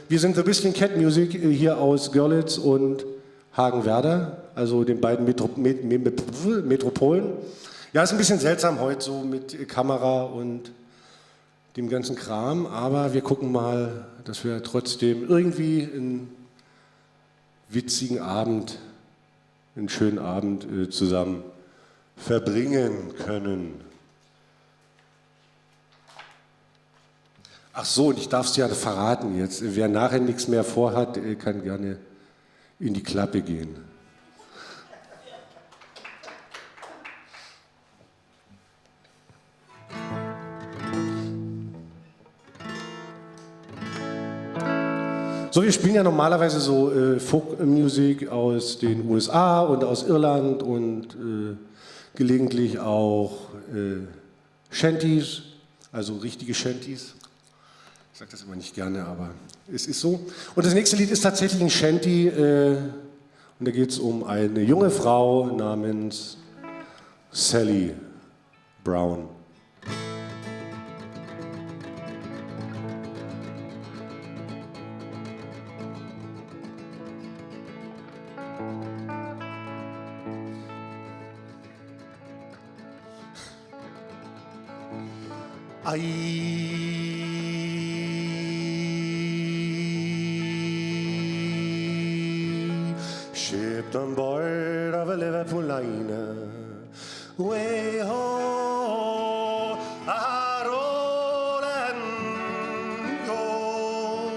Wir sind The Whistlin Cat Music hier aus Görlitz und Hagenwerder, also den beiden Metropolen. Ja, ist ein bisschen seltsam heute so mit Kamera und dem ganzen Kram, aber wir gucken mal, dass wir trotzdem irgendwie einen witzigen Abend, einen schönen Abend zusammen verbringen können. Ach so, und ich darf es ja verraten jetzt. Wer nachher nichts mehr vorhat, kann gerne in die Klappe gehen. So, wir spielen ja normalerweise so Folk-Musik aus den USA und aus Irland und gelegentlich auch Shanties, also richtige Shanties. Ich sage das immer nicht gerne, aber es ist so. Und das nächste Lied ist tatsächlich ein Shanty. Und da geht es um eine junge Frau namens Sally Brown. Shipped on board of a Liverpool liner, way ho, I roll and go,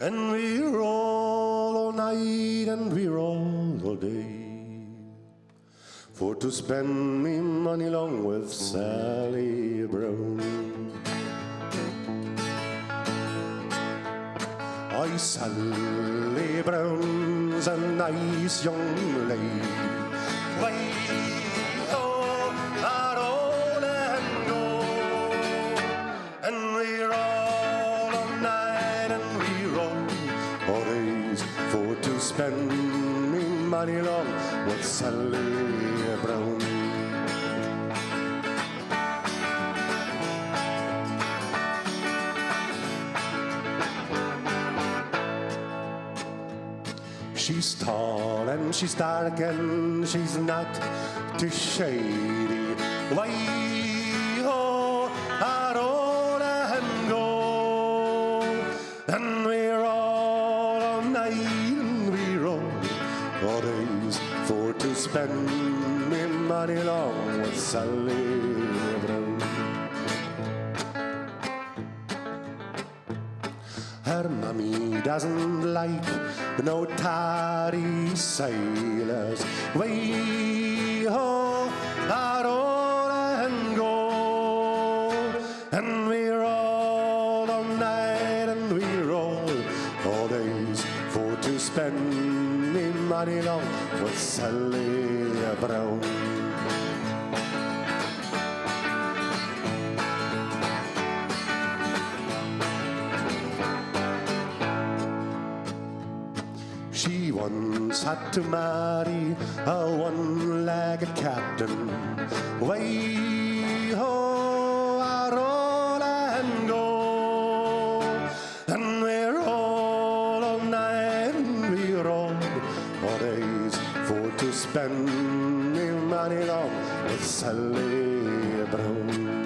and we roll all night and we roll all day, for to spend me money long with Sally Brown. Oh, Sally Brown's a nice young lady. Way ho, I roll and go, and we roll all night and we roll all days, for to spend me money long with Sally Brown. She's tall and she's dark and she's not too shady. Way ho, I roll and go, and we roll all night and we roll all days, for to spend me money long with Sally Brown. Her mommy doesn't like no tardy sailors. Way ho, I roll and go, and we roll all night and we roll all days, for to spend me money long with Sally Brown. She once had to marry a one-legged captain. Way ho, I roll and go, and we roll all night and we roll all days, for to spend me money long with Sally Brown.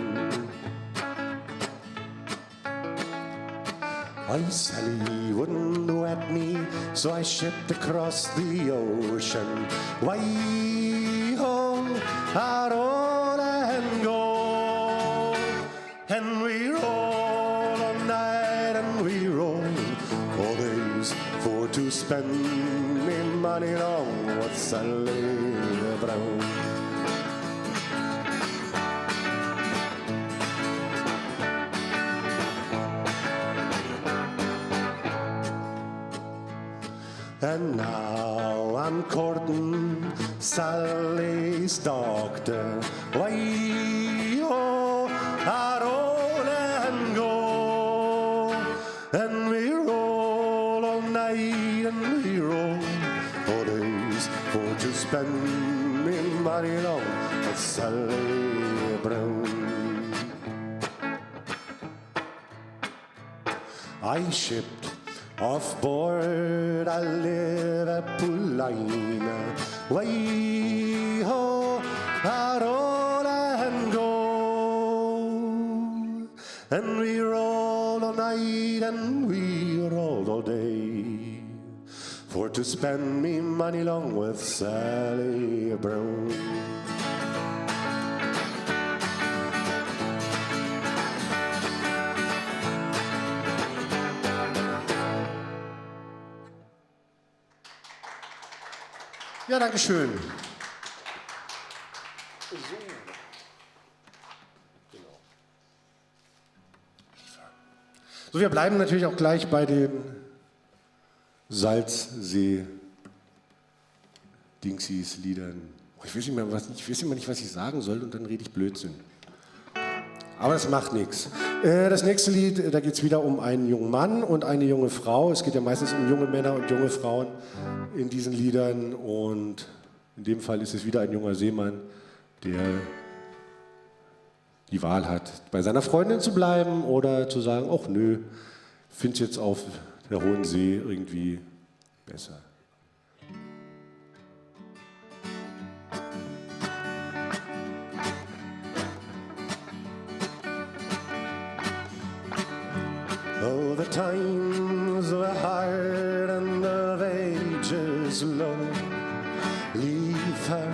I Sally wouldn't wet me, so I shipped across the ocean. Way ho, I roll and go, and we roll all night and we roll all days, for to spend me money long with Sally Brown. And now I'm courting Sally's doctor. Way ho, I roll and go, and we roll all night and we roll all days, for to spend me money long with Sally Brown. I shipped off board a Liverpool liner, way ho, a roll and go. And we rolled all night and we rolled all day, for to spend me money long with Sally Brown. Ja, danke schön. So, wir bleiben natürlich auch gleich bei den Salzsee-Dingsies-Liedern. Ich weiß immer nicht, was ich sagen soll, und dann rede ich Blödsinn. Aber das macht nichts. Das nächste Lied, da geht es wieder um einen jungen Mann und eine junge Frau. Es geht ja meistens um junge Männer und junge Frauen in diesen Liedern. Und in dem Fall ist es wieder ein junger Seemann, der die Wahl hat, bei seiner Freundin zu bleiben oder zu sagen, ach nö, find's jetzt auf der hohen See irgendwie besser. Oh, the times were hard and the wages low. Leave her,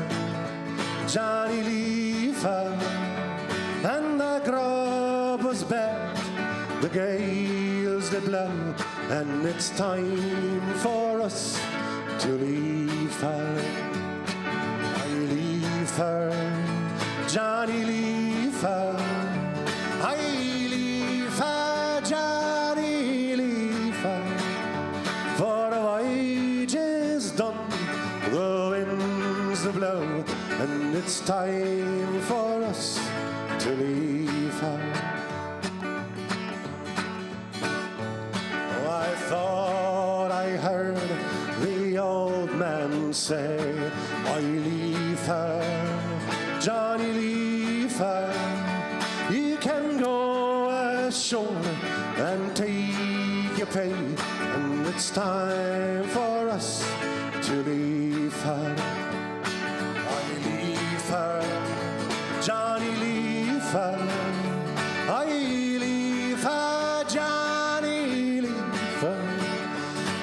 Johnny, leave her. And the grub was bad, the gales did blow, and it's time for us to leave her. I leave her, Johnny, leave her. I leave her, Johnny, leave her. For the voyage is done, the winds blow, and it's time for us to leave her. Oh, I thought I heard the old man say, I leave her, Johnny, leave her. You can go ashore and take your pay, and it's time for us to leave her. I leave her, Johnny, leave her. I leave her, Johnny, leave her.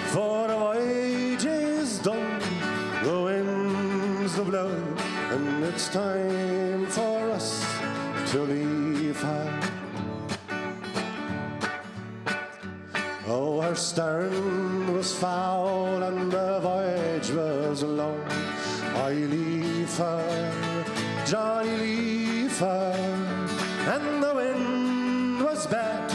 For the voyage is done, the winds will blow, and it's time for us to leave her. Oh, her stern was foul and the voyage was long. I leave her, Johnny, leave her. And the wind was bad,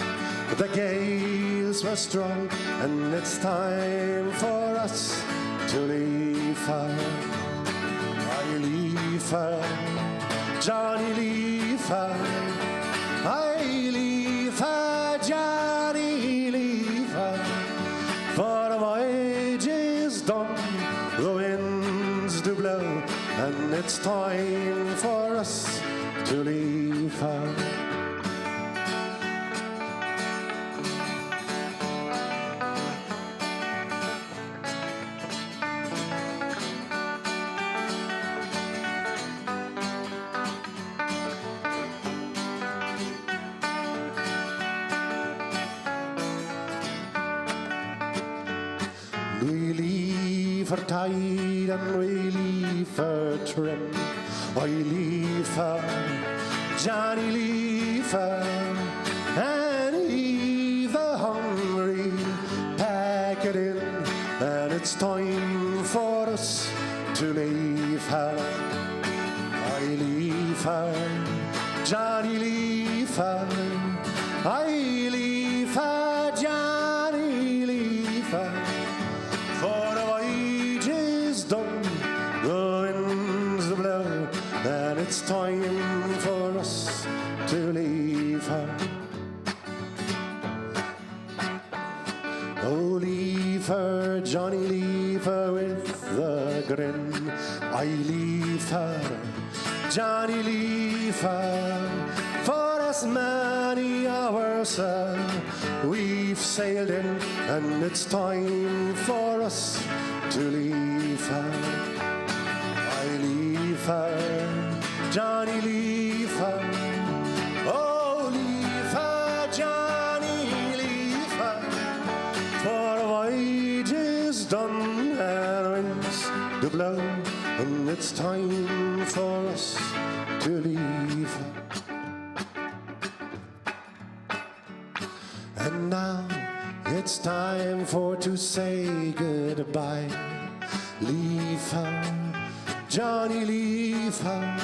the gales were strong, and it's time for us to leave her. I leave her, Johnny, leave her. I leave her, Johnny, leave her. For the voyage is done, the winds do blow, and it's time for us to leave her. We leave her tight and we leave her trim. I leave her, Johnny, leave her, and leave the hungry pack it in, and it's time for us to leave her. I leave her, Johnny, leave her. I leave her, Johnny, leave her. For the voyage is done, the winds blow, and it's time for us to leave her. Oh, leave her, Johnny, leave her with the grin. I leave her, Johnny, leave her, for the as many hours we've sailed in, and it's time for us to leave her. I leave her, Johnny, leave her. Oh, leave her, Johnny, leave her. For the voyage is done and winds to blow, and it's time for us to leave her. And now it's time for to say goodbye. Leave her, Johnny, leave her.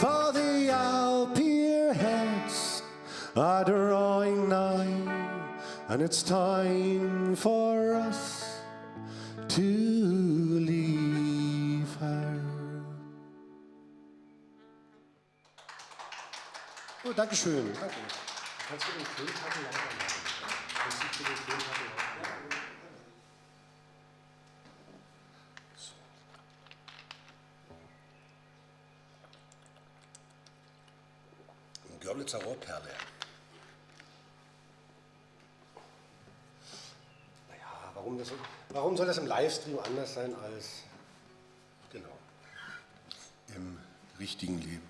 For the Alpier heads are drawing nigh, and it's time for us to leave her. Oh, danke schön. Danke. Kannst du den Filmtacken lauter machen? Kannst du den Filmtacken lauter machen? So. Eine Görlitzer Rohrperle. Naja, warum soll das im Livestream anders sein als genau im richtigen Leben?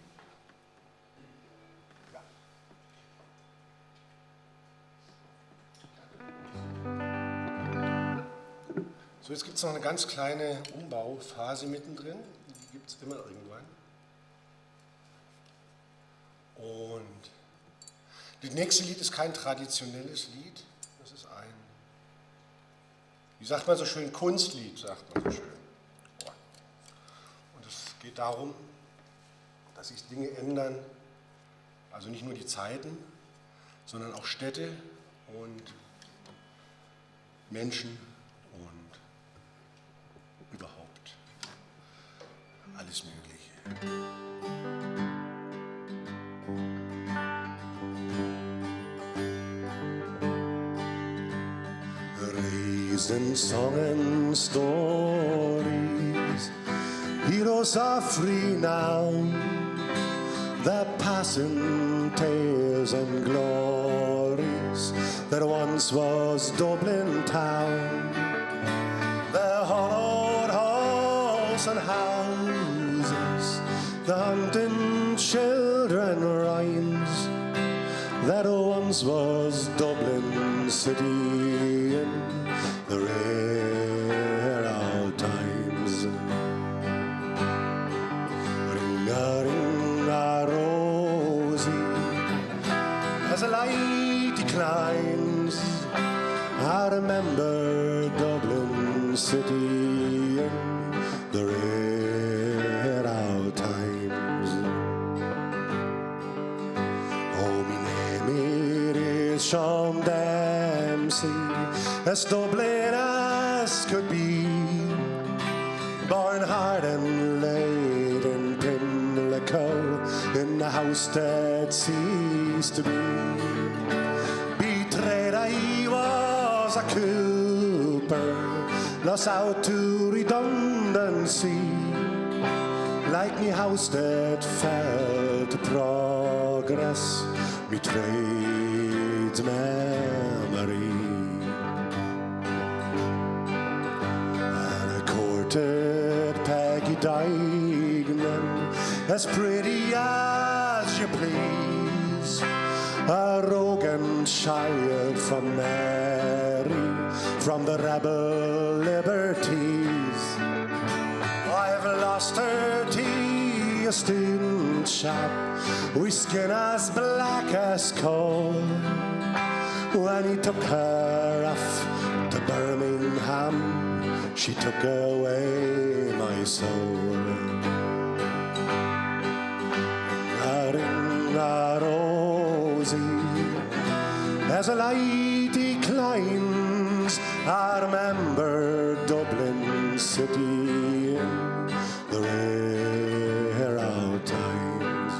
So, jetzt gibt es noch eine ganz kleine Umbauphase mittendrin, die gibt es immer irgendwann. Und das nächste Lied ist kein traditionelles Lied, das ist ein, wie sagt man so schön, Kunstlied, sagt man so schön. Und es geht darum, dass sich Dinge ändern, also nicht nur die Zeiten, sondern auch Städte und Menschen und überhaupt alles Mögliche. Raised in song and stories, heroes are free now. They're passing tales and glories that once was Dublin town. The hollowed halls and houses, the hunting children rhymes that once was Dublin city in the rare old times. Ring-a-ring-a rosy, as the light declines, I remember Dublin city in the rare old times. Oh, my name it is Sean Dempsey, as Dublin as could be, born hard and late in Pimlico, in the house that ceased to be. Betrayed I was a cooper, lost out to redundancy, like me house that fell to progress, me trade's memory. And I courted Peggy Dignan, as pretty as you please, a rogan child from Mary, from the rebel liberties. I've lost her to a student chap, with skin as black as coal, when he took her off to Birmingham, she took away my soul. Ring-a-ring-a rosy, as a light declines, I remember Dublin city in the rare old times.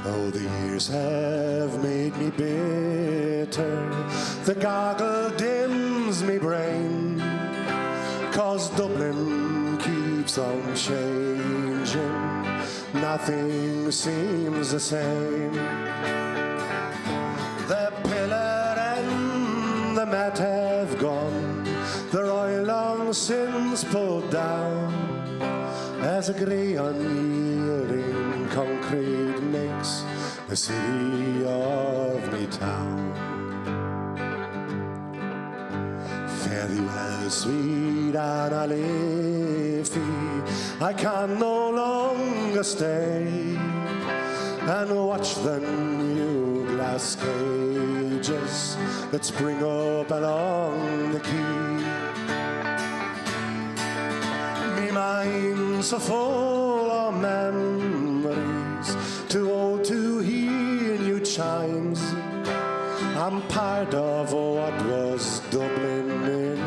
Oh, the years have made me bitter. The goggle dims me brain, 'cause Dublin keeps on changing. Nothing seems the same. The pillar and the mat have gone, the royal long since pulled down, as a grey unyielding concrete makes the city of me town. Fare thee well, sweet Anna Leafy, I can no longer stay and watch the new glass cages that spring up along the quay. Me mind's so full of memories, too old to hear new chimes. I'm part of what was Dublin in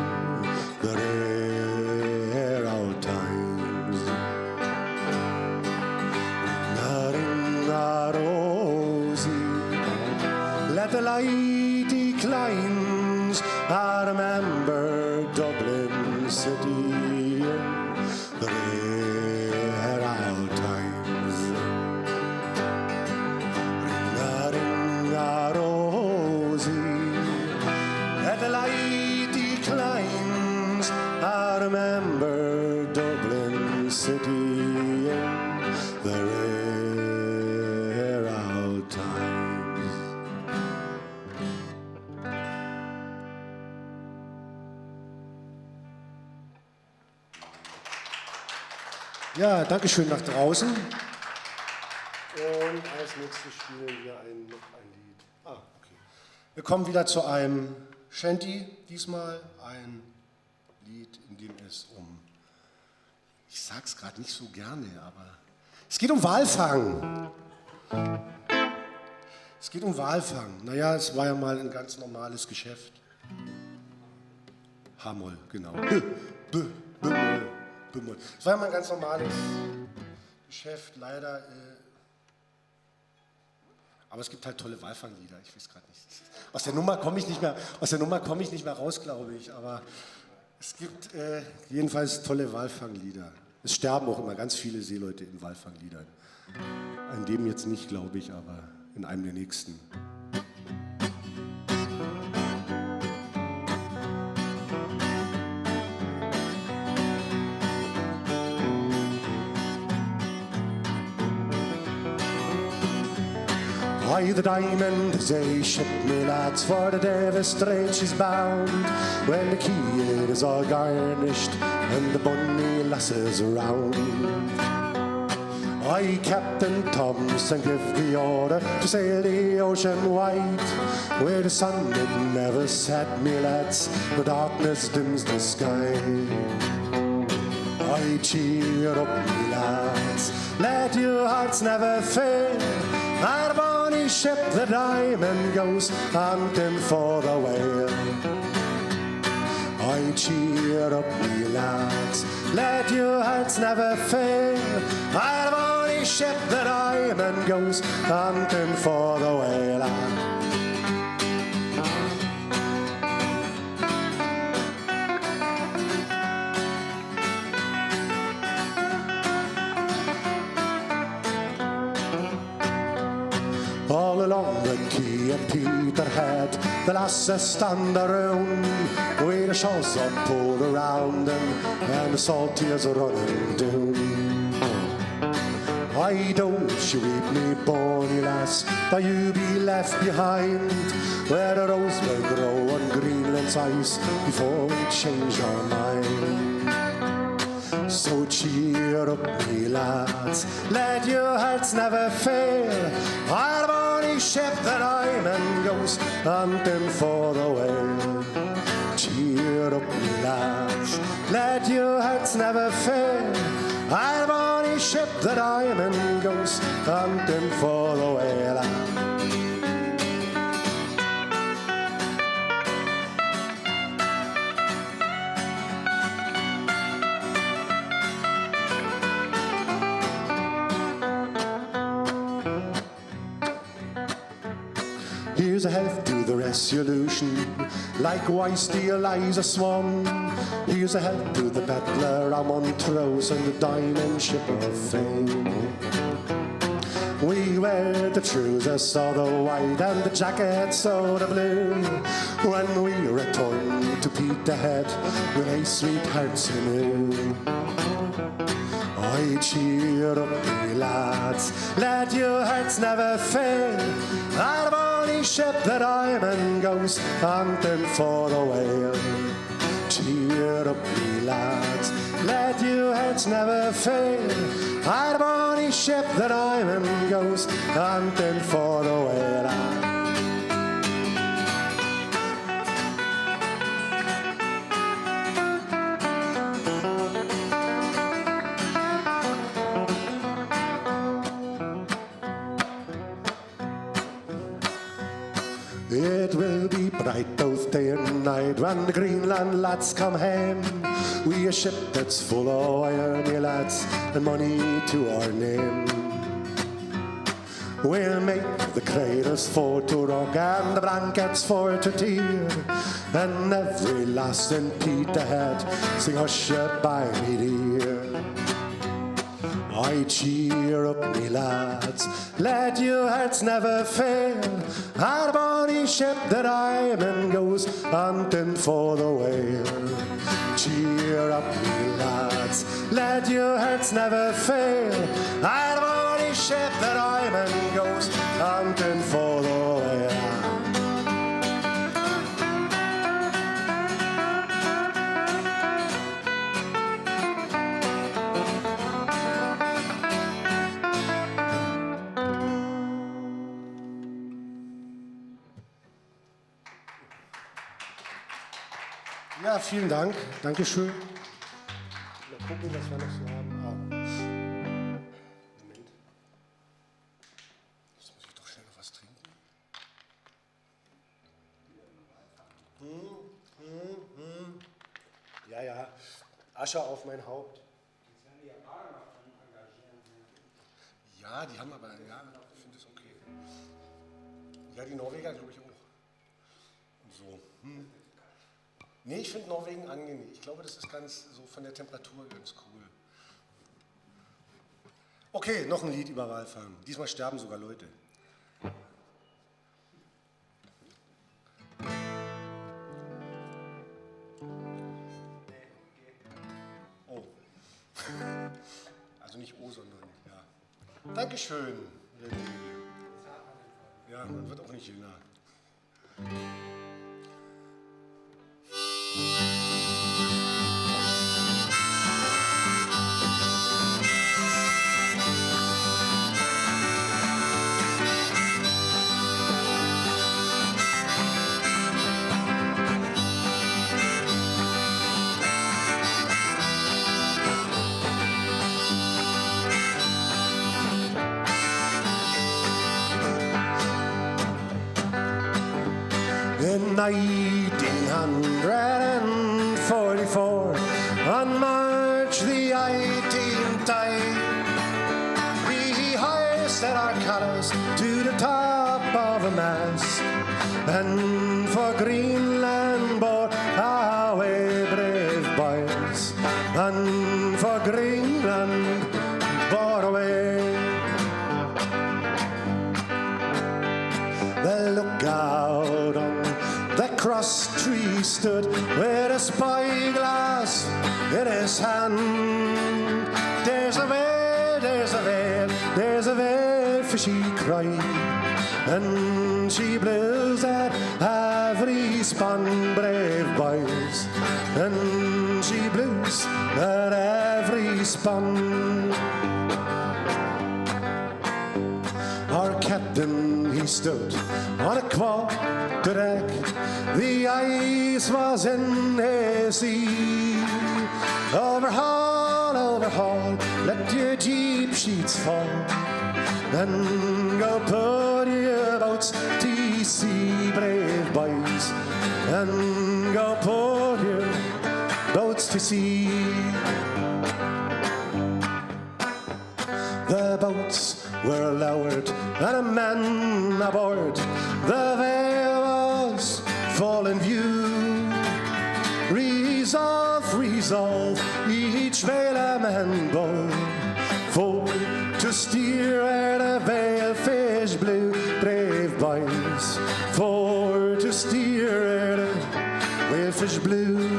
the rare old times. Ring-a-ring-a rosy, let the light declines. I remember Dublin city in the rare old times. Ring-a-ring-a rosy, let the light declines. I remember Dublin city in the rare old times. Ja, danke schön nach draußen. Und als nächstes spielen wir noch ein Lied. Okay. Wir kommen wieder zu einem Shanty, diesmal ein Lied, in dem es ich sag's gerade nicht so gerne, aber es geht um Walfang. Es geht um Walfang. Naja, es war ja mal ein ganz normales Geschäft. H-Moll, genau. B-Moll. Es war ja mal ein ganz normales Geschäft, leider. Aber es gibt halt tolle Walfanglieder, ich weiß gerade nicht. Aus der Nummer komme ich nicht mehr raus, glaube ich. Aber es gibt jedenfalls tolle Walfanglieder. Es sterben auch immer ganz viele Seeleute in Walfangliedern. In dem jetzt nicht, glaube ich, aber in einem der nächsten. Why the diamond is a ship, me lads, for the Davis Strait she's bound. When the keel is all garnished and the bonny lasses around. I, Captain Thompson, give the order to sail the ocean wide, where the sun it never set, me lads, the darkness dims the sky. I cheer up, me lads, let your hearts never fail. Our bonny ship, the diamond, goes hunting for the whale. I cheer up, me lads, let your hearts never fail. Our bonny ship, the diamond, goes hunting for the whale. All along the quay at Peterhead, the lasses stand around, with the shawls are pulled around them, and the salt tears are running down. Why don't you weep, me bonny lass, that you be left behind, where the rose will grow on Greenland's ice, before we change our mind. So cheer up, me lads, let your hearts never fail. Our bonny ship, the diamond, goes hunting for the whale. Cheer up, me lads, let your hearts never fail. Our bonny ship, the diamond, goes hunting for the whale. Here's a health to the resolution. Likewise the Eliza Swan. Here's a health to the battler of Montrose and the diamond ship of fame. We wear the trousers of the white and the jackets of the blue. When we return to Peterhead with a sweet hearts anew. I cheer up me lads, let your hearts never fail. That bonny ship that I'm in goes hunting for the whale. Cheer up me lads, let your hearts never fail. That bonny ship that I'm in goes hunting for the whale. It will be bright both day and night when the Greenland lads come home. We a ship that's full of iron, ye lads, and money to our name. We'll make the cradles for to rock and the blankets for to tear, and every lass in Peterhead sing hush by me dear. I cheer up me lads, let your hearts never fail. Our bonny ship that I'm in goes hunting for the whale. Cheer up me lads, let your hearts never fail. Our bonny ship that I'm in goes hunting for the whale. Ja, vielen Dank. Dankeschön. Mal gucken, was wir noch so haben. Moment. Jetzt muss ich doch schnell noch was trinken. Ja, ja. Asche auf mein Haupt. Ja, die haben aber, ja, ich finde es okay. Ja, die Norweger glaube ich auch. So. Nee, ich finde Norwegen angenehm. Ich glaube, das ist ganz so von der Temperatur ganz cool. Okay, noch ein Lied über Walfang. Diesmal sterben sogar Leute. Oh. Also nicht O, sondern ja. Dankeschön. Ja, man wird auch nicht jünger. In 1944, on March the 18th day, we hoisted our colours to the top of a mast, and for Greenland bore away brave boys, and for Greenland bore away. The lookout on the cross tree stood with a spyglass in his hand. There's a whale, there's a whale, there's a whale, for she cried, and she blows at every span, brave boys, and she blows at every span. Our captain, he stood on a quarter-deck. The ice was in his sea. Overhaul, overhaul, let your deep sheets fall, and go put your boats to sea, brave boys, and go put your boats to sea. The boats were lowered and a man aboard. The veil was full in view. Resolve, each veil a man bore, for to steer where the veil fish blew. Brave boys, for to steer where the veil fish blew.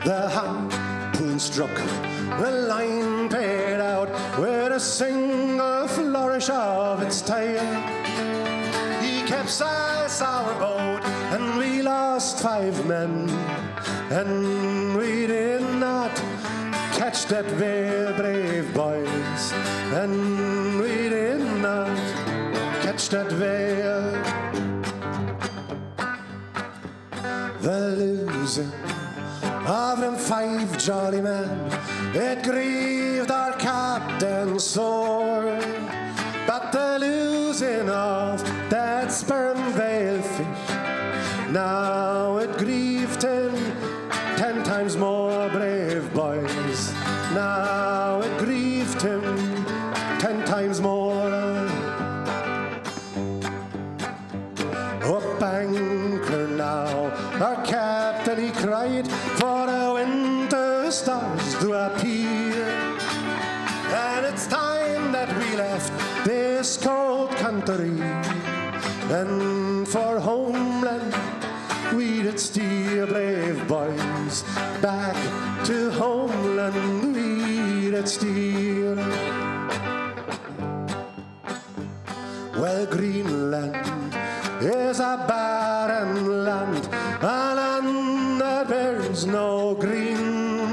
The harpoon struck, the line paid out with a single flourish of its tail. He capsized our boat and we lost 5 men, and we did not catch that whale, brave boys, and we did not catch that whale. The losing of them 5 jolly men, it grieved our captain sore. But the losing of that sperm whale fish, now it grieved him 10 times more, brave boys. Now it grieved him 10 times more. Up anchor now, our captain he cried, for the winter stars do appear. And it's time that we left this cold country, and for homeland we did steer, brave boys. Back to homeland we did steer. Well, Greenland is a barren land, a land that bears no green,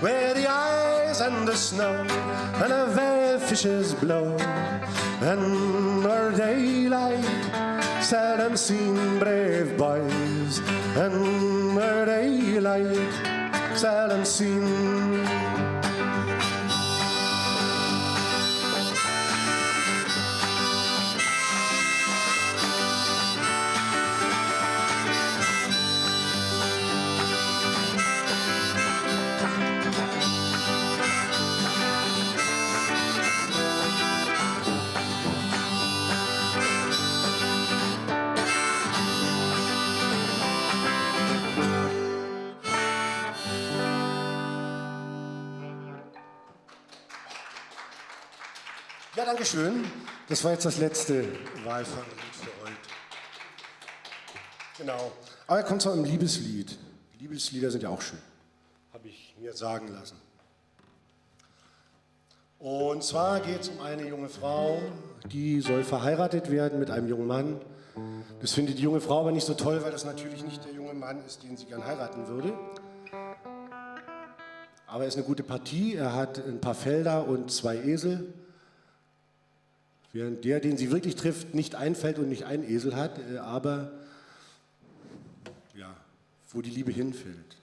where the ice and the snow and the whale fishes blow, and where daylight seldom seen, brave boys, and where daylight seldom seen. Ja, danke schön. Das war jetzt das letzte Walfanglied für heute. Genau. Aber er kommt zu einem Liebeslied. Liebeslieder sind ja auch schön. Habe ich mir sagen lassen. Und zwar geht es um eine junge Frau, die soll verheiratet werden mit einem jungen Mann. Das findet die junge Frau aber nicht so toll, weil das natürlich nicht der junge Mann ist, den sie gern heiraten würde. Aber er ist eine gute Partie. Er hat ein paar Felder und 2 Esel. Während der, den sie wirklich trifft, nicht ein Feld und nicht ein Esel hat, aber ja, wo die Liebe hinfällt.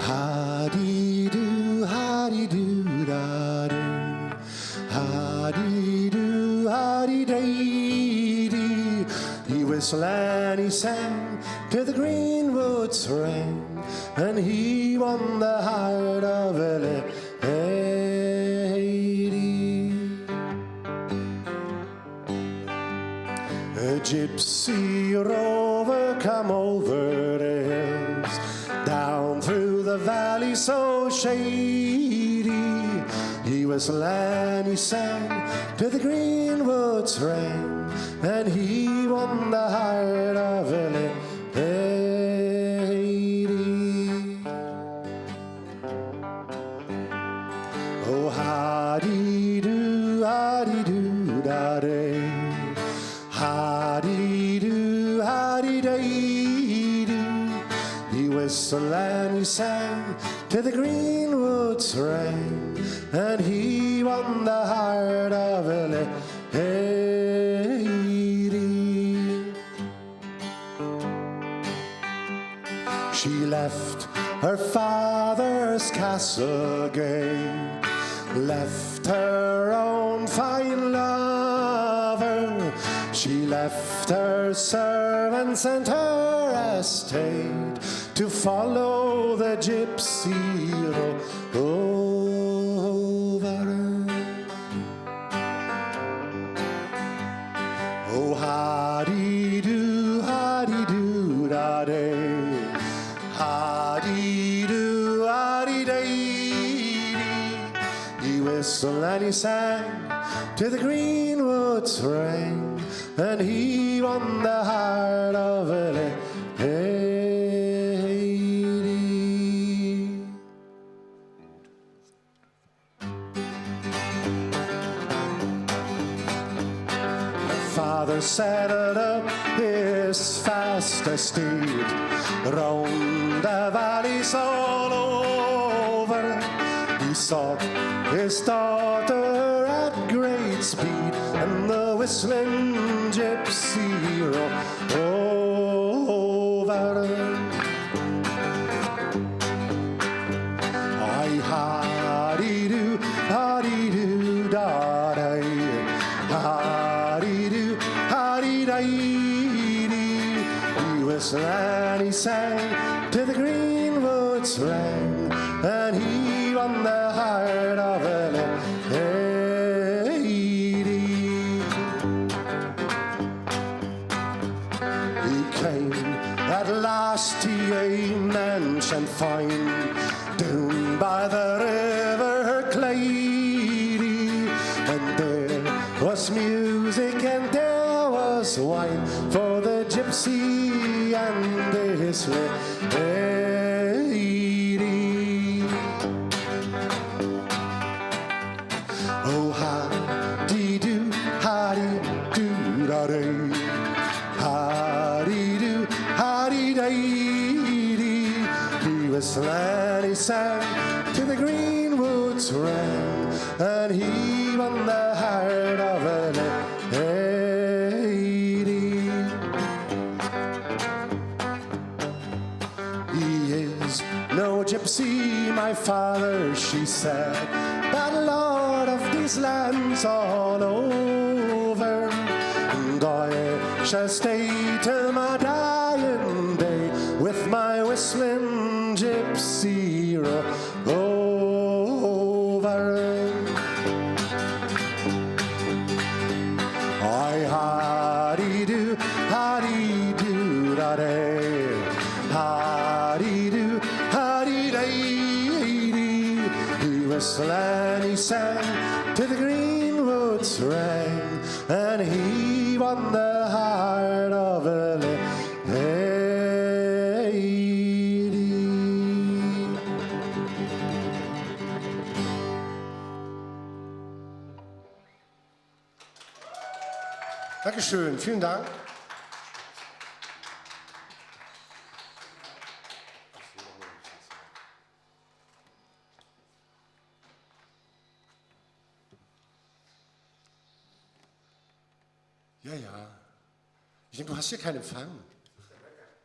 Ha-di-du, ha-di-du, da-di, ha-di-du, ha-di-day-di. He whistled and he sang till the green woods rang, and he won the heart of a lady. A gypsy rover come over the hills, down through the valley so shady. He whistled and he sang till the green woods rang, and he won the heart of a lady. Oh, ha-dee-doo, ha-dee-doo, da-dee, ha-dee-doo, ha-dee-day-dee. He whistled and he sang till the green woods rang, and he won the heart of a lady. She left her father's castle gay, left her own fine lover. She left her servants and her estate to follow the gypsy over. Oh, ha-dee-doo, ha-dee-doo, da-day. Ha-dee-doo, ha-dee-day. He whistled and he sang till the green woods rang, and he won the heart of a lady. The father saddled up his fast estate, round the valleys all over. He sought his daughter at great speed, and the whistling gypsy rode over. I ha-dee-doo, ha-dee-doo, da-day. Ha-dee-doo, ha-dee-day-dee. He whistled and he sang till the green woods rang, and he won the heart of a lady. He came at last to a mansion fine, down by the river Clyde, and there was music and there was wine for the gypsy and his lady. Oh, ha-dee-doo, ha-dee-doo, da-day. Ha-dee-doo, ha-dee-day-dee. He whistled and he sang till the green woods rang, and he won the heart of a lady. He is no gypsy, my father, she said, but lord of these lands all over, and I shall stay till my dying day with my whistling gypsy over. I ha-dee-doo, ha-dee-doo, da-day. Ha-dee-doo, ha-dee-day-dee. He whistled and he sang till the green woods rang, and he won the heart of a lady. Dankeschön, vielen Dank. Ja, ja. Ich denke, du hast hier keinen Empfang.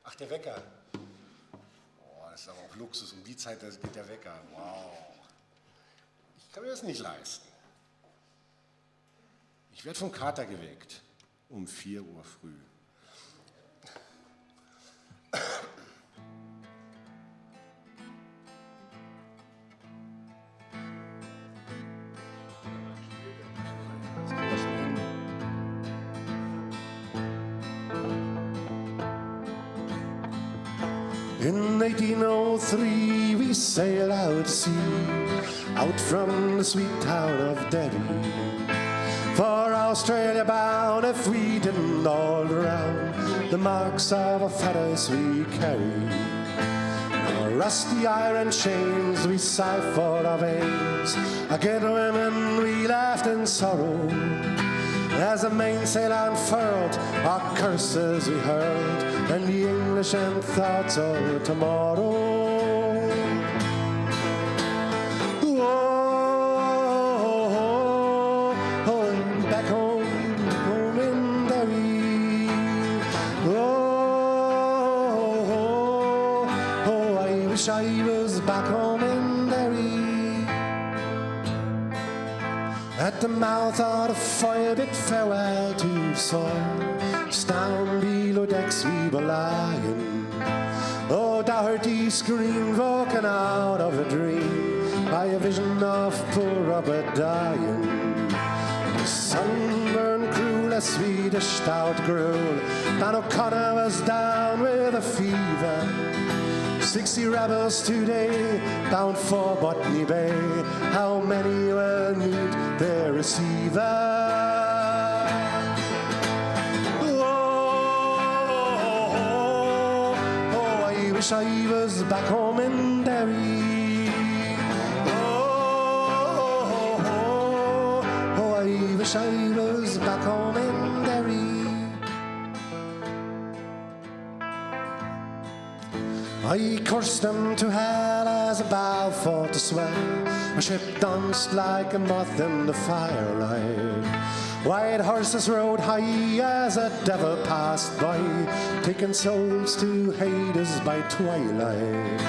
Ach, der Wecker. Oh, das ist aber auch Luxus. Um die Zeit geht der Wecker. Wow. Ich kann mir das nicht leisten. Ich werde vom Kater geweckt. Um 4 Uhr früh. In 1803 we sailed out to sea, out from the sweet town of Derry, for Australia bound. If we didn't all around the marks of our feathers we carry, our rusty iron chains we siphoned our veins, again women we laughed in sorrow, As the mainsail unfurled, our curses we hurled, and the English and thoughts of tomorrow. Back home in Derry. I wish I was back home in Derry. At the mouth of the fire bid farewell to soil. Down below decks we were lying. Oh, Doherty screamed, woken out of a dream by a vision of poor Robert dying. The sunburned cruel, a Swedish stout grew. Dan O'Connor was down with a fever. 60 rebels today bound for Botany Bay. How many will meet their receiver? I wish I was back home in Derry. I wish I was back home in Derry. I cursed them to hell as a bow fought to swell. My ship danced like a moth in the firelight. White horses rode high as a devil passed by, taking souls to Hades by twilight.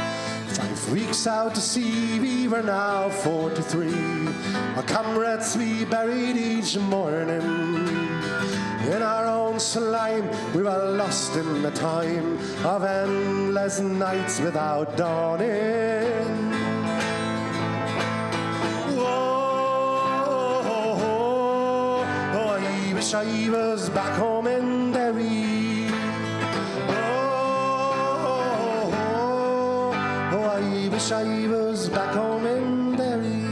5 weeks out to sea, we were now 43. Our comrades we buried each morning. In our own slime, we were lost in the time of endless nights without dawning. I wish I was back home in Derry. I wish I was back home in Derry.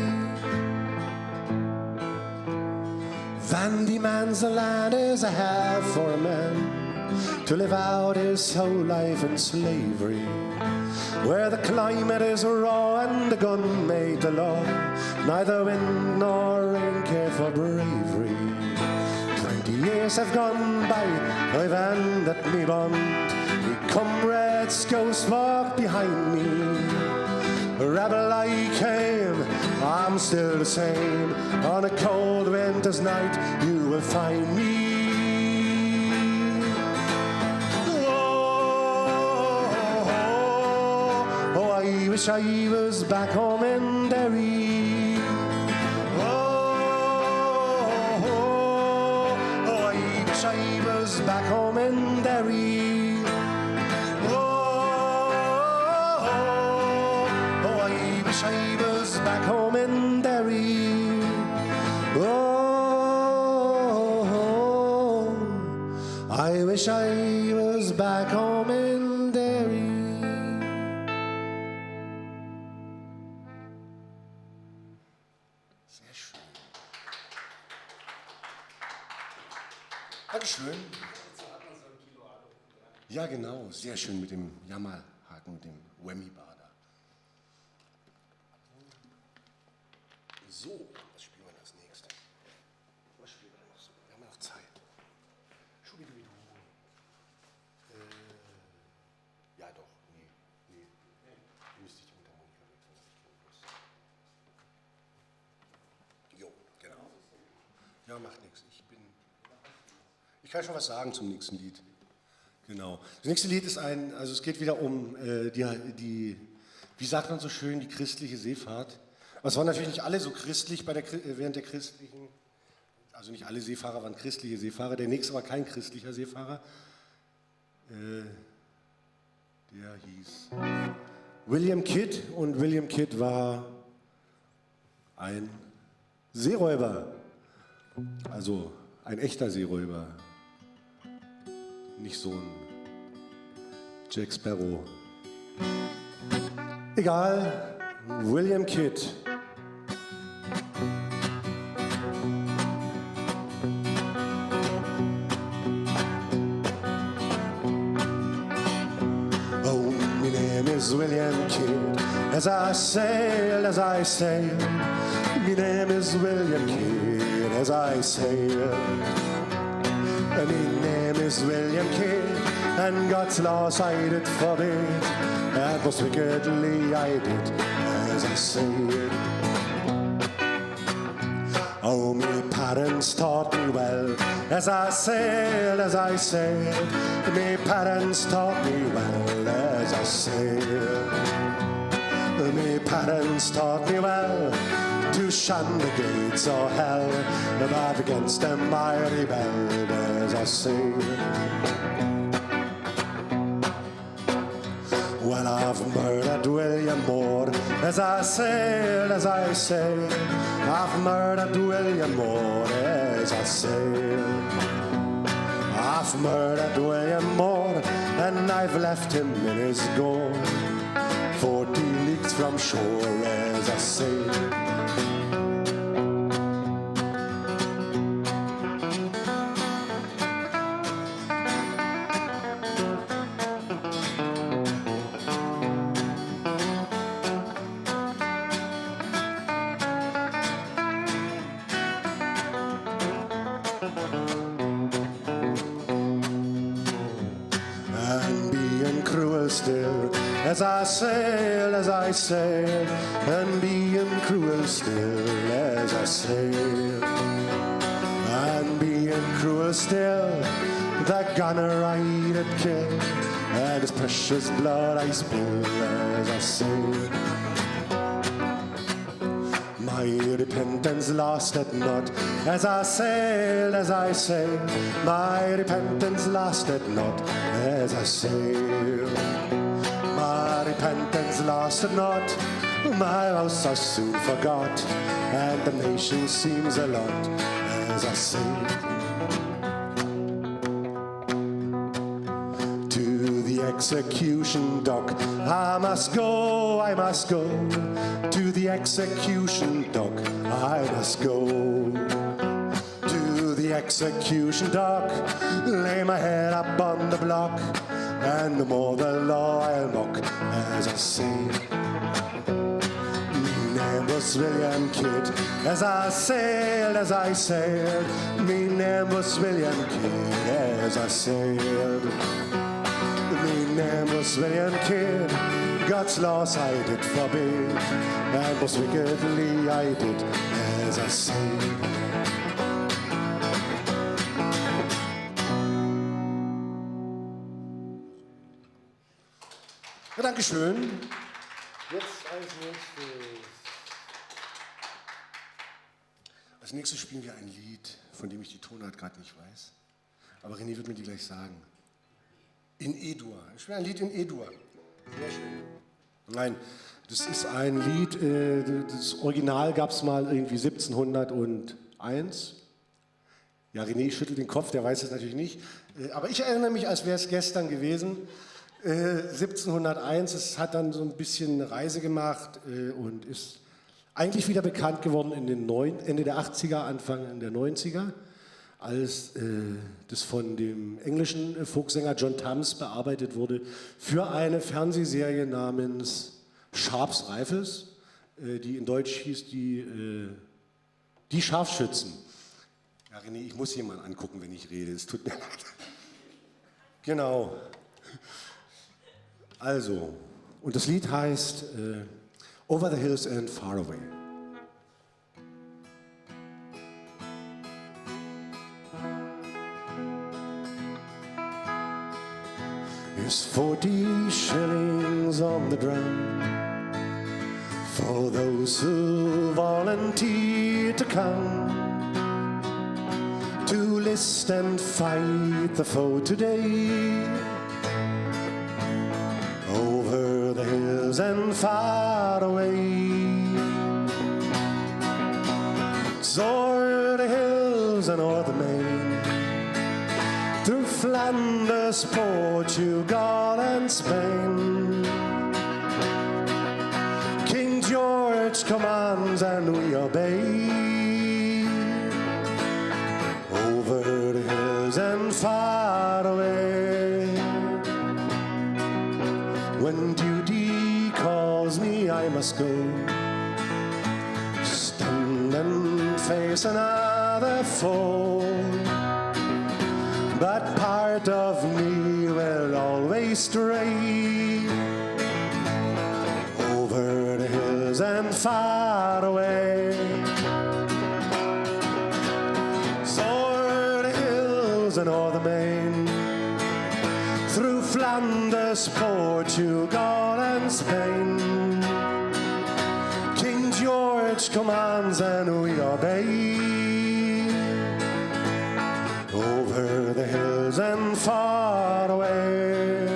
Van Diemen's land is a hell for a man to live out his whole life in slavery, where the climate is raw and the gun made the law. Neither wind nor rain care for bravery. 20 years have gone by, I've ended me bond. Me comrades' ghosts walk behind me. A rebel I came, I'm still the same. On a cold winter's night, you will find me. I wish I was back home in Derry. I wish I was back home in Derry. I wish I was back home in Derry. I wish I was back home in Derry. Sehr schön. Dankeschön. Ja, genau, sehr schön mit dem Jammerhaken, mit dem Whammy-Bar da. So, was spielen wir als nächstes? Was spielen wir noch so? Wir haben ja noch Zeit. Schubidubidu. Ja doch, nee. Müsste ich die Mundharmonika wechseln. Jo, genau. Ja, macht nichts. Ich kann schon was sagen zum nächsten Lied. Genau. Das nächste Lied ist also es geht wieder um die, wie sagt man so schön, die christliche Seefahrt. Aber es waren natürlich nicht alle so christlich während der christlichen, also nicht alle Seefahrer waren christliche Seefahrer. Der nächste war kein christlicher Seefahrer. Der hieß William Kidd und William Kidd war ein Seeräuber, also ein echter Seeräuber. Nicht so ein Jack Sparrow. Egal, William Kidd. Oh, my name is William Kidd. as I sailed, my name is William Kidd, as I sailed. My name is William Kidd, and God's laws I did forbid, and most wickedly I did, as I sailed. Oh, my parents taught me well, as I sailed, my parents taught me well, as I sailed. My parents taught me well to shun the gates of hell, but against them I rebelled, as I sailed. Well, I've murdered William Moore, as I sailed, I've murdered William Moore, as I sailed. I've murdered William Moore, and I've left him in his gore, 40 leagues from shore, as I sailed. As I sailed, and being cruel still, as I sailed, and being cruel still, the gunner I did kill, and his precious blood I spill, as I sailed. My repentance lasted not, as I sailed, my repentance lasted not, as I sailed. My repentance lasted not, my house I soon forgot, and the nation seems a lot, as I sailed. To the execution dock I must go, to the execution dock I must go. To the execution dock, lay my head up on the block, and no more the law I'll mock, as I sailed. Me name was William Kidd, as I sailed, me name was William Kidd, as I sailed. Me name was William Kidd, God's laws I did forbid, and most wickedly I did, as I sailed. Ja, Dankeschön. Jetzt als nächstes spielen wir ein Lied, von dem ich die Tonart gerade nicht weiß. Aber René wird mir die gleich sagen. In E-Dur. Ich spiele ein Lied in E-Dur. Sehr schön. Nein, das ist ein Lied, das Original gab es mal irgendwie 1701. Ja, René schüttelt den Kopf, der weiß es natürlich nicht. Aber ich erinnere mich, als wäre es gestern gewesen. 1701, es hat dann so ein bisschen eine Reise gemacht und ist eigentlich wieder bekannt geworden in den Ende der 80er, Anfang der 90er, als das von dem englischen Folksänger John Thomas bearbeitet wurde für eine Fernsehserie namens Sharps Rifles, die in Deutsch hieß die Scharfschützen. Ja, René, ich muss jemanden angucken, wenn ich rede, es tut mir leid. Genau. Also, und das Lied heißt Over the Hills and Far Away. There's 40 shillings on the drum for those who volunteer to come to list and fight the foe today. Over the hills and far away. O'er the hills and o'er the main, through Flanders, Portugal and Spain. King George commands and we obey. Over the hills and far away. When duty calls me, I must go. Stand and face another foe. But part of me will always stray over the hills and far away. Soar the hills and o'er the main, through Flanders, Portugal and Spain. King George commands and we obey. Over the hills and far away.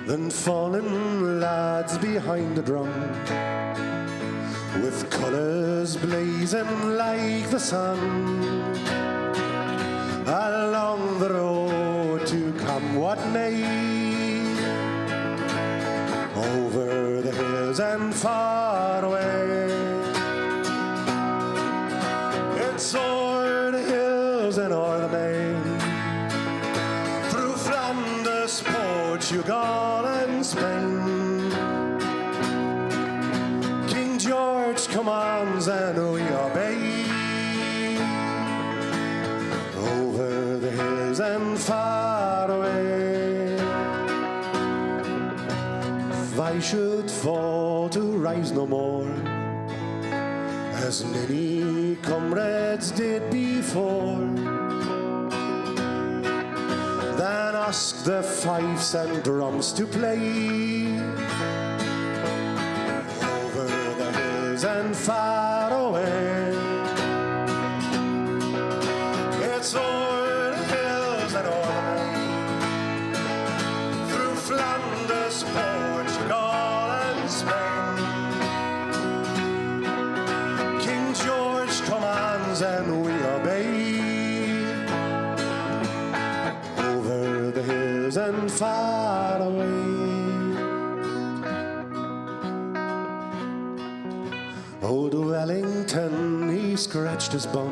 Then fallen lads behind the drum, with colours blazing like the sun, along the road to come what may, over the hills and far away. It's o'er the hills and o'er the main, through Flanders, Portugal and Spain. King George commands and we obey. Over the hills and far away. If I should fall to rise no more, as many comrades did before, then ask the fifes and drums to play. Over the hills and far away. It's o'er the hills and o'er the main, through Flanders, Portugal and Spain. King George commands and we obey. And far away. Old Wellington, he scratched his bum,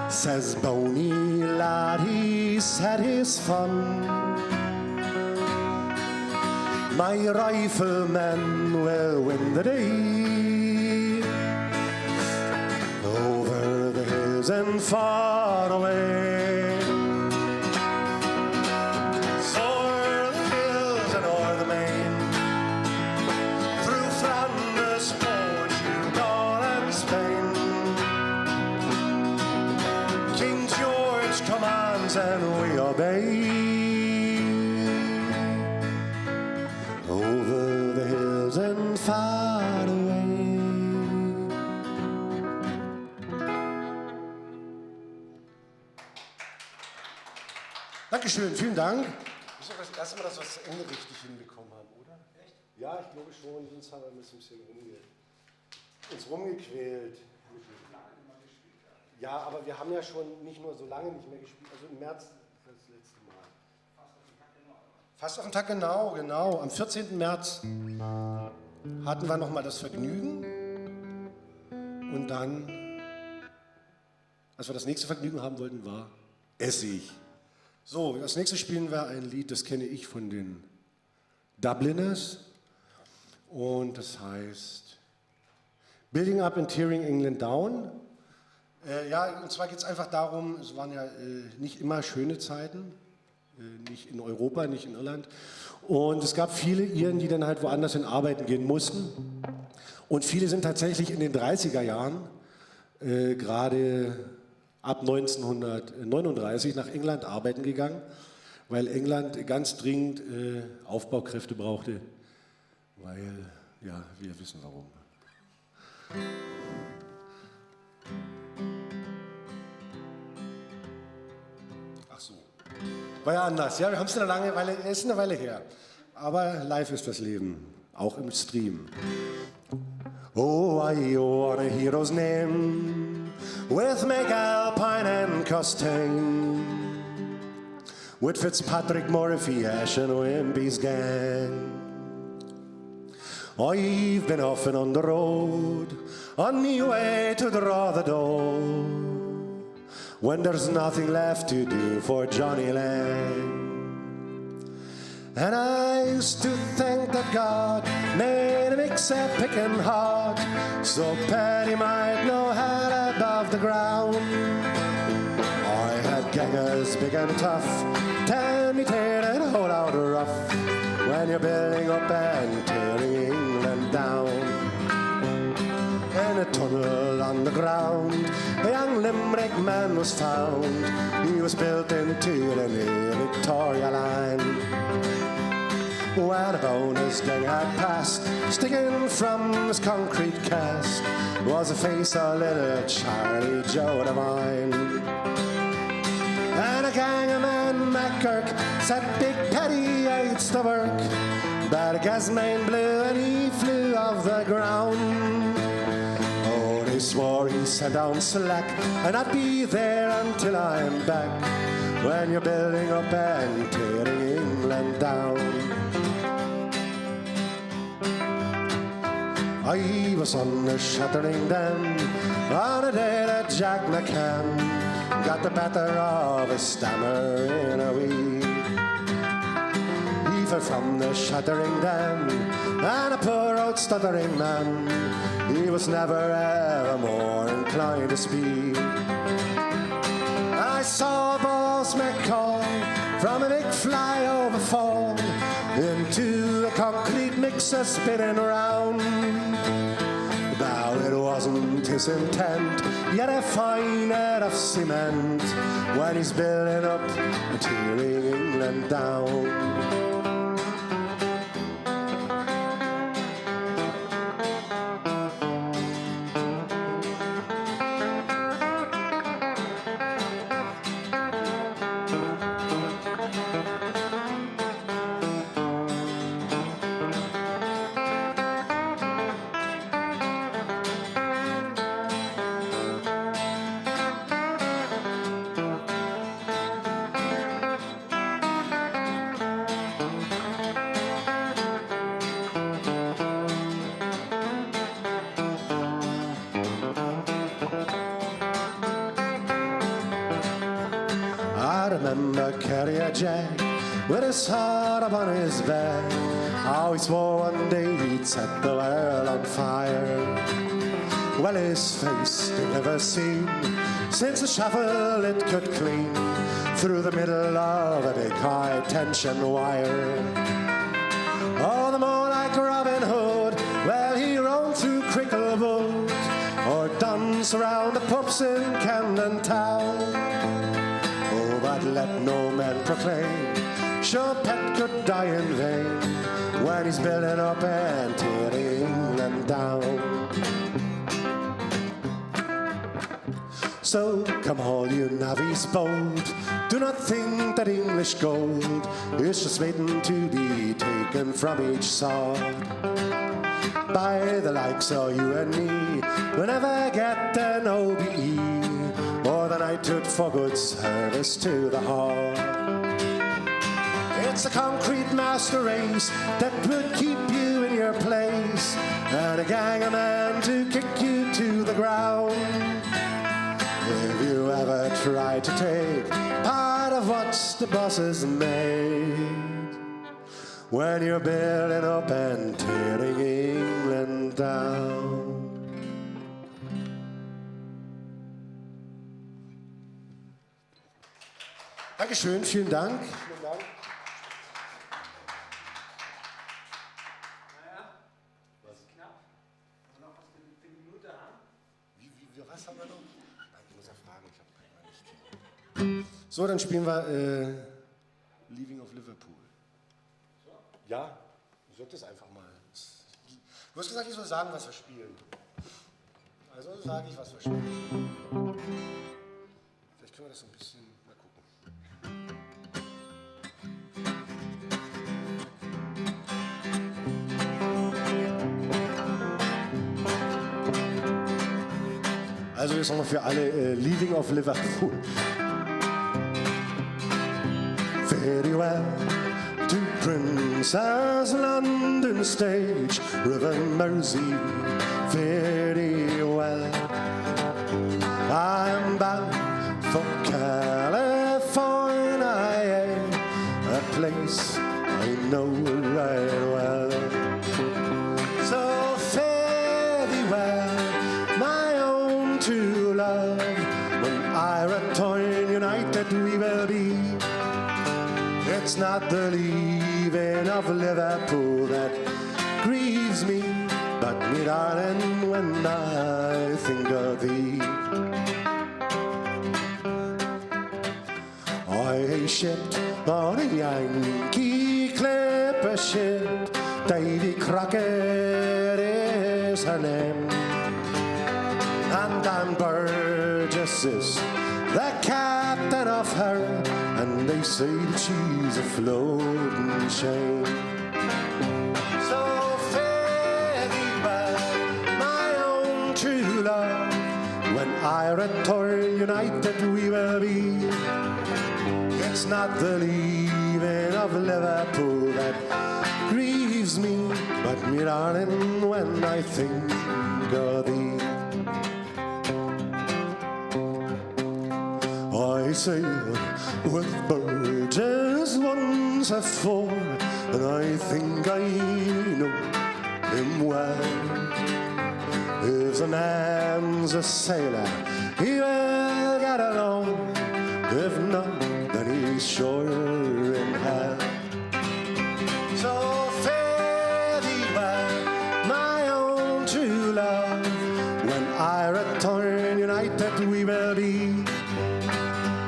says Boney lad, he's had his fun. My riflemen will win the day, over the hills and far away. And we obey. Over the hills and far away. Dankeschön, vielen Dank. Das ist doch das erste Mal, dass wir das Ende richtig hinbekommen haben, oder? Echt? Ja, ich glaube schon, sonst haben wir ein bisschen uns rumgequält. Ja, aber wir haben ja schon nicht nur so lange nicht mehr gespielt, also im März das letzte Mal. Fast auf den Tag genau. Am 14. März hatten wir nochmal das Vergnügen und dann, als wir das nächste Vergnügen haben wollten, war Essig. So, als nächstes spielen wir ein Lied, das kenne ich von den Dubliners und das heißt Building Up and Tearing England Down. Ja, und zwar geht es einfach darum, es waren ja nicht immer schöne Zeiten, nicht in Europa, nicht in Irland. Und es gab viele Iren, die dann halt woanders hin arbeiten gehen mussten. Und viele sind tatsächlich in den 30er Jahren, gerade ab 1939, nach England arbeiten gegangen, weil England ganz dringend Aufbaukräfte brauchte, weil, ja, wir wissen warum. Ach so. War ja anders. Ja, wir haben es eine lange Weile, es ist eine Weile her. Aber live ist das Leben, auch im Stream. Oh, I, what a hero's name. with Meg Alpine and Costain, with Fitzpatrick Murphy, Ash and Wimpy's gang. I've been often on the road, on me way to draw the door, when there's nothing left to do for Johnny Lang. And I used to think that God made a mix of picking hard, so Paddy might know how above the ground. I had gangers big and tough, tell me tearing a whole out rough, when you're building up and tearing England down. In a tunnel underground, a young Limerick man was found. He was built into the new Victoria line. When a bonus gang had passed, sticking from his concrete cast was the face of little Charlie Joe Devine. And a gang of men, McGurk, said Big Paddy hates the work, but a gas main blew and he flew off the ground. Oh, they swore he sent down slack, and I'd be there until I'm back, when you're building up and tearing England down. I was on the Shattering Dam on a day that Jack McCann got the better of a stammer in a week. He fell from the Shattering Dam, and a poor old stuttering man, he was never ever more inclined to speak. I saw Boss McCall from a big flyover fall into a concrete mixer spinning around. Now it wasn't his intent, yet a fine head of cement, when he's building up and tearing England down. Jack, with his heart upon his back, how he swore one day he'd set the world on fire. Well, his face they'd never seen since the shovel it could clean through the middle of a big high tension wire. Oh, the more like Robin Hood, well, he roamed through Cricklewood, or danced around the pubs in Camden Town. But let no man proclaim sure Pet could die in vain, when he's building up and tearing England down. So come all you navvies bold, do not think that English gold is just waiting to be taken from each side. By the likes of you and me, we'll never get an OBE, or the knighthood for good service to the heart. It's a concrete master race that would keep you in your place, and a gang of men to kick you to the ground. If you ever try to take part of what's the bosses made, when you're building up and tearing England down. Dankeschön, vielen Dank. Vielen Dank. Naja, was ist knapp. Haben wir noch was für die Minute haben? Was haben wir noch? Ich muss ja fragen, ich habe nicht. So, dann spielen wir Leaving of Liverpool. So? Ja, sag das einfach mal. Du hast gesagt, ich soll sagen, was wir spielen. Also sage ich, was wir spielen. Vielleicht können wir das so ein bisschen mal gucken. Also jetzt nochmal für alle Leaving of Liverpool. Very well to Princess London Stage, River Mersey, very well. I'm bound for California, a place I know right well. So fare thee well, my own true love, when I return united we will be. It's not the leaving of Liverpool that grieves me, but me darling, when I think of thee. I shipped on a Yankee clipper ship, Davy Crockett is her name, and Dan Burgess is the captain of her, and they say that she's a floating shame. So fare thee well, my own true love, when I return united we will be. It's not the leaving of Liverpool that grieves me, but me darling, when I think of thee. I sailed with Burgess once afore, and I think I know him well. If a man's a sailor, he will get along. If not, then he's sure in hell. So fare thee well, my own true love, when I return united we will be.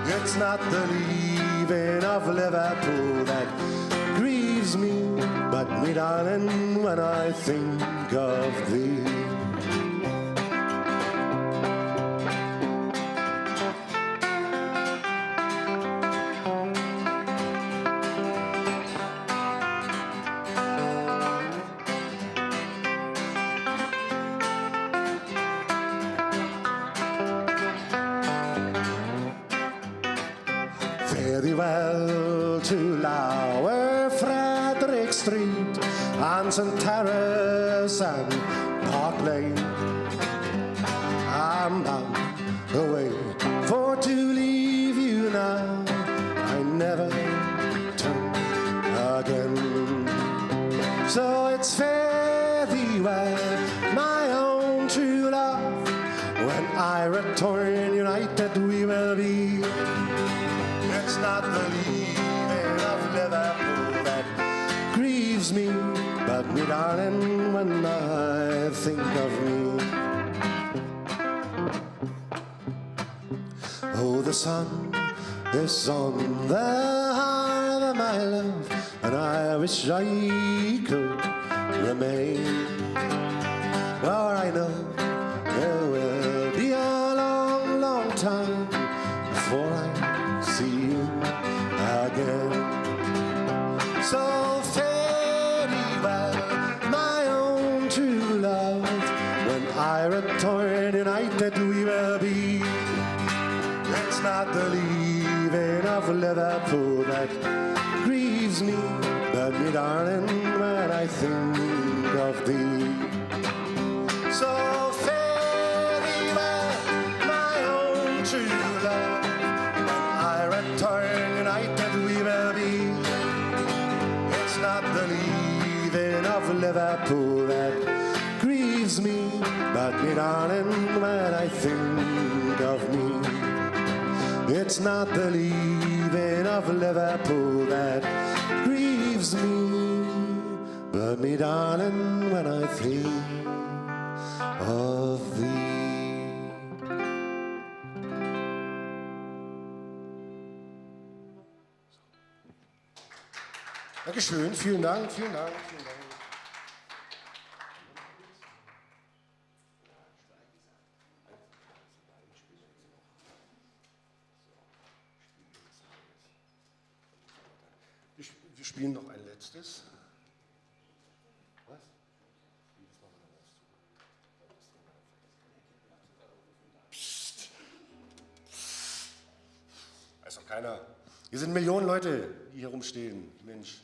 It's not the leaving of Liverpool that grieves me, but me darling, when I think of thee. Very well to Lower Frederick Street and St. Terrace and Park Lane. I'm bound away for to leave you now. I never turn again. So it's fare thee well, my own true love, when I return united we will be. It's not the leaving of Liverpool that grieves me, but me darling, when I think of me. Oh, the sun is on the heart of my love, and I wish I could remain. For I know there will be a long, long time before I see you again. So fare thee well, my own true love, when I return united we will be. It's not the leaving of Liverpool that grieves me, but me darling, when I think of thee. So fare thee well, my own true love, return united we will be. It's not the leaving of Liverpool that grieves me, but me darling, when I think of me. It's not the leaving of Liverpool that grieves me, but me darling, when I think of thee. Dankeschön, vielen Dank, vielen Dank, vielen Dank. Wir spielen noch ein letztes. Was? Psst. Keiner. Hier sind Millionen Leute, die hier rumstehen. Mensch.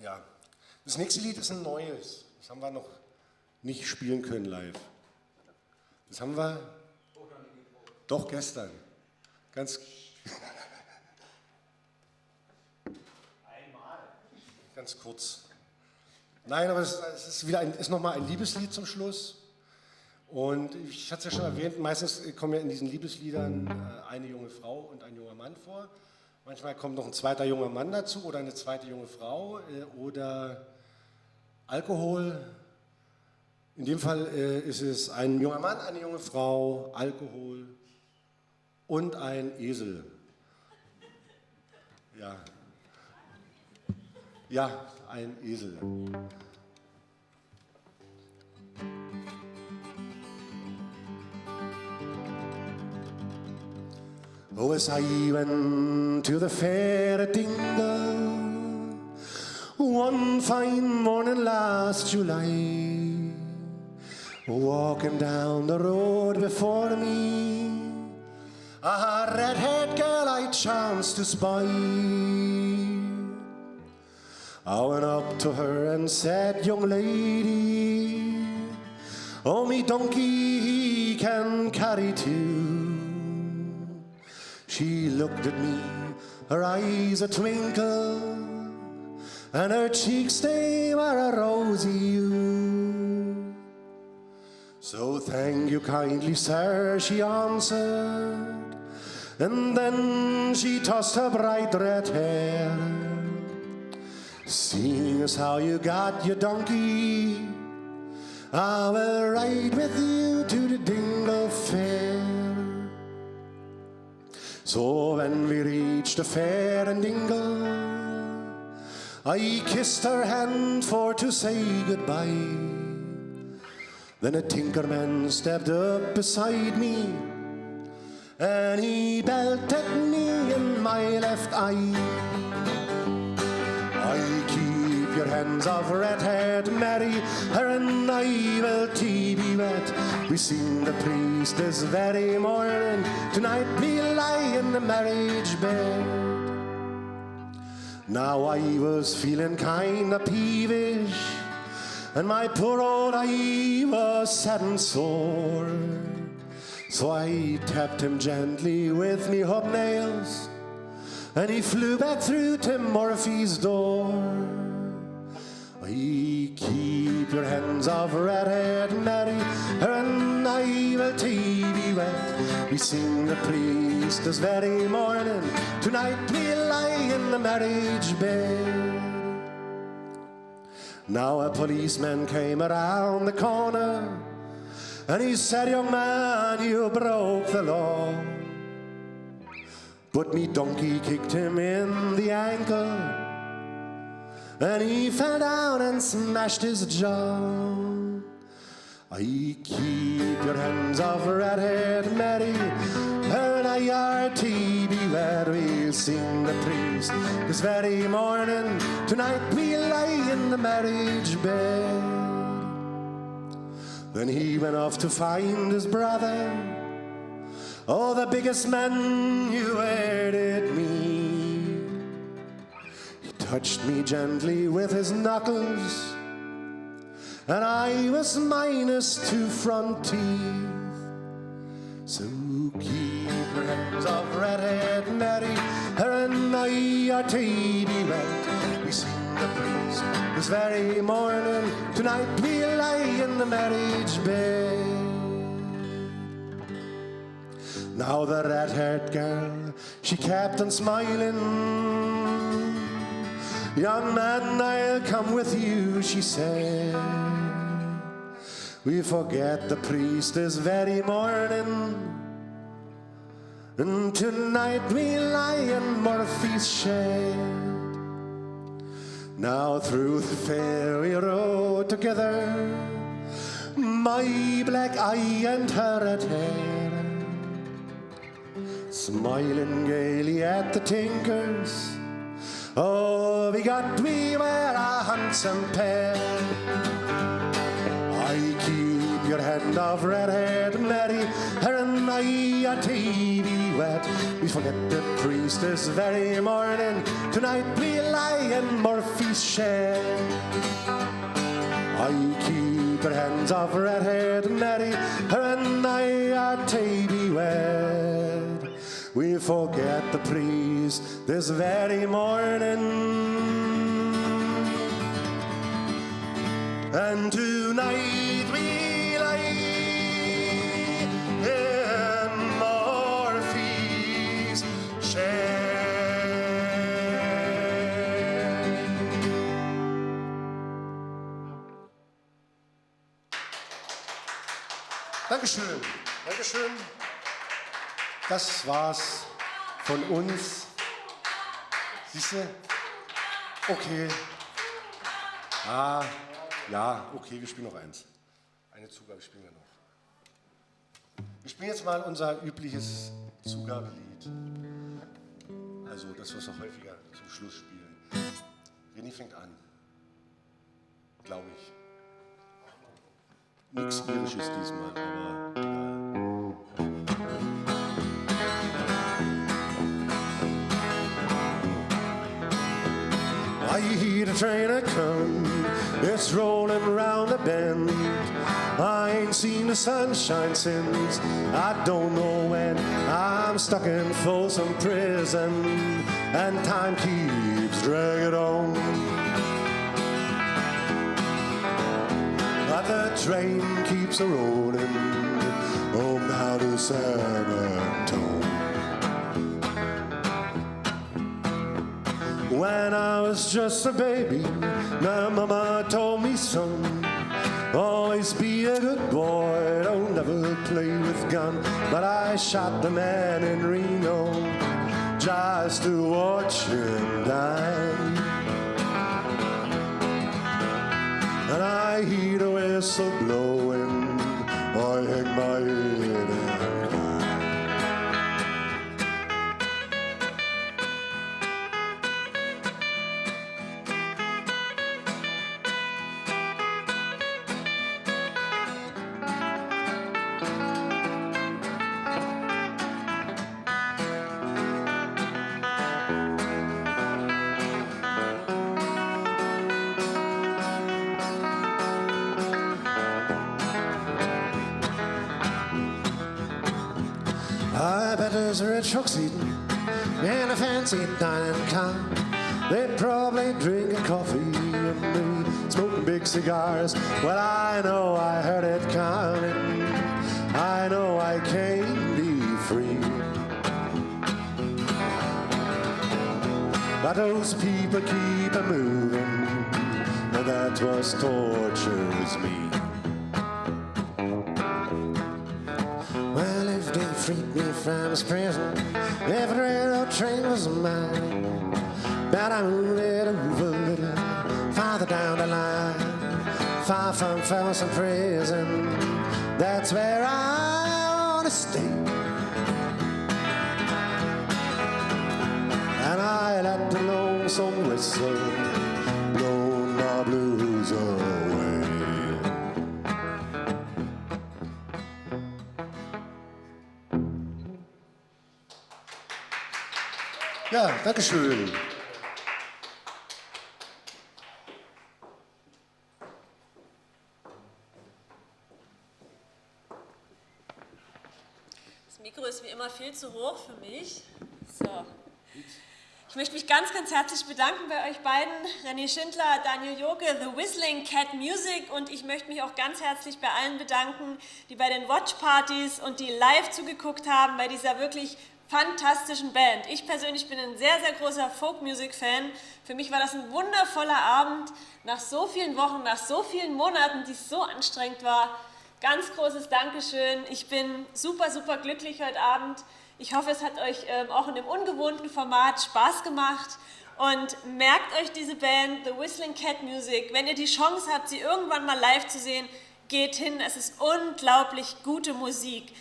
Ja. Das nächste Lied ist ein neues. Das haben wir noch nicht spielen können live. Das haben wir doch gestern. Ganz ganz kurz. Nein, aber es ist nochmal ein Liebeslied zum Schluss. Und ich hatte es ja schon erwähnt, meistens kommen ja in diesen Liebesliedern eine junge Frau und ein junger Mann vor. Manchmal kommt noch ein zweiter junger Mann dazu oder eine zweite junge Frau oder Alkohol. In dem Fall ist es ein junger Mann, eine junge Frau, Alkohol und ein Esel. Ja. Ja, ein Esel. Oh, as I went to the fair at Dingle one fine morning last July, walking down the road before me, a red-haired girl I chanced to spy. I went up to her and said, young lady, oh, me donkey he can carry two. She looked at me, her eyes a twinkle, and her cheeks they were a rosy hue. So thank you kindly, sir, she answered, and then she tossed her bright red hair. Seeing as how you got your donkey, I will ride with you to the Dingle Fair. So when we reached the fair in Dingle, I kissed her hand for to say goodbye. Then a tinkerman stepped up beside me, and he belted me in my left eye. I keep your hands off red-haired Mary, her and I will tea be wet. We seen the priest this very morning, tonight we lie in the marriage bed. Now I was feeling kinda peevish, and my poor old eye was sad and sore. So I tapped him gently with me hobnails, and he flew back through Tim Murphy's door. I keep your hands off red-haired Mary, her and I will tea be wet. We sing the priest this very morning, tonight we lie in the marriage bed. Now a policeman came around the corner, and he said, young man, you broke the law. But me donkey kicked him in the ankle, and he fell down and smashed his jaw. I keep your hands off red-haired Mary, her and I are tea be wed. We'll sing the priest this very morning, tonight we lie in the marriage bed. Then he went off to find his brother, oh, the biggest man you ever did meet. He touched me gently with his knuckles, and I was minus 2 front teeth. So keep your hands off red-haired Mary, her and I are tea be wet. We sing the priest this very morning, tonight we lie in the marriage bed. Now the red-haired girl, she kept on smiling. Young man, I'll come with you, she said. We forget the priest this very morning, and tonight we lie in Murphy's shed. Now through the fair we rode together, my black eye and her red hair, smiling gaily at the tinkers. Oh, we were a handsome pair. I keep your hand off red-haired Mary, her and I are tea be wet. We forget the priest this very morning. Tonight we lie in Murphy's shed. I keep her hands off red-haired Mary, her and I are to wed. We forget the priest this very morning. And tonight we lie in Murphy's shed. Dankeschön, Dankeschön. Das war's von uns. Siehst du? Okay. Ah. Ja, okay, wir spielen noch eins. Eine Zugabe spielen wir noch. Wir spielen jetzt mal unser übliches Zugabelied. Also das, was wir häufiger zum Schluss spielen. René fängt an. Glaube ich. Nichts Irisches diesmal, aber egal. I hear the train a come, it's rolling round the bend. I ain't seen the sunshine since I don't know when. I'm stuck in Folsom Prison and time keeps dragging on. But the train keeps a-rolling home down to San Antonio. When I was just a baby, my mama told me, son, always be a good boy, don't ever play with gun. But I shot the man in Reno just to watch him die. And I hear the whistle blowing, I hang my head and cry. I bet there's a red truck seating in a fancy dining car. They probably drinking coffee and maybe smoking big cigars. Well, I know I heard it coming. I know I can't be free. But those people keep a moving, and that's what tortures me. Well, if they freed me from this prison, if the railroad train was mine, but I move it over a little farther down the line, far from Folsom Prison, that's where I want to stay. And I let the lonesome whistle blow my blues away. Ja, danke schön. Das Mikro ist wie immer viel zu hoch für mich. So. Ich möchte mich ganz, ganz herzlich bedanken bei euch beiden, René Schindler, Daniel Joke, The Whistlin Cat Music, und ich möchte mich auch ganz herzlich bei allen bedanken, die bei den Watchpartys und die live zugeguckt haben bei dieser wirklich fantastischen Band. Ich persönlich bin ein sehr, sehr großer Folk-Music-Fan. Für mich war das ein wundervoller Abend, nach so vielen Wochen, nach so vielen Monaten, die es so anstrengend war. Ganz großes Dankeschön. Ich bin super, super glücklich heute Abend. Ich hoffe, es hat euch auch in dem ungewohnten Format Spaß gemacht. Und merkt euch diese Band, The Whistlin Cat Music. Wenn ihr die Chance habt, sie irgendwann mal live zu sehen, geht hin. Es ist unglaublich gute Musik.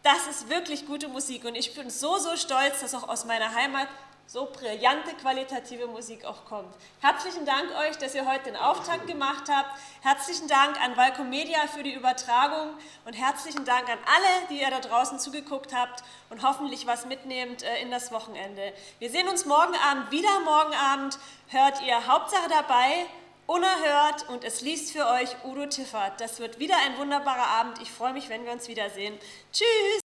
Das ist wirklich gute Musik. Und ich bin so, so stolz, dass auch aus meiner Heimat so brillante, qualitative Musik auch kommt. Herzlichen Dank euch, dass ihr heute den Auftakt gemacht habt. Herzlichen Dank an Valcom Media für die Übertragung und herzlichen Dank an alle, die ihr da draußen zugeguckt habt und hoffentlich was mitnehmt in das Wochenende. Wir sehen uns morgen Abend wieder. Morgen Abend hört ihr Hauptsache dabei, unerhört und es liest für euch Udo Tiffert. Das wird wieder ein wunderbarer Abend. Ich freue mich, wenn wir uns wiedersehen. Tschüss!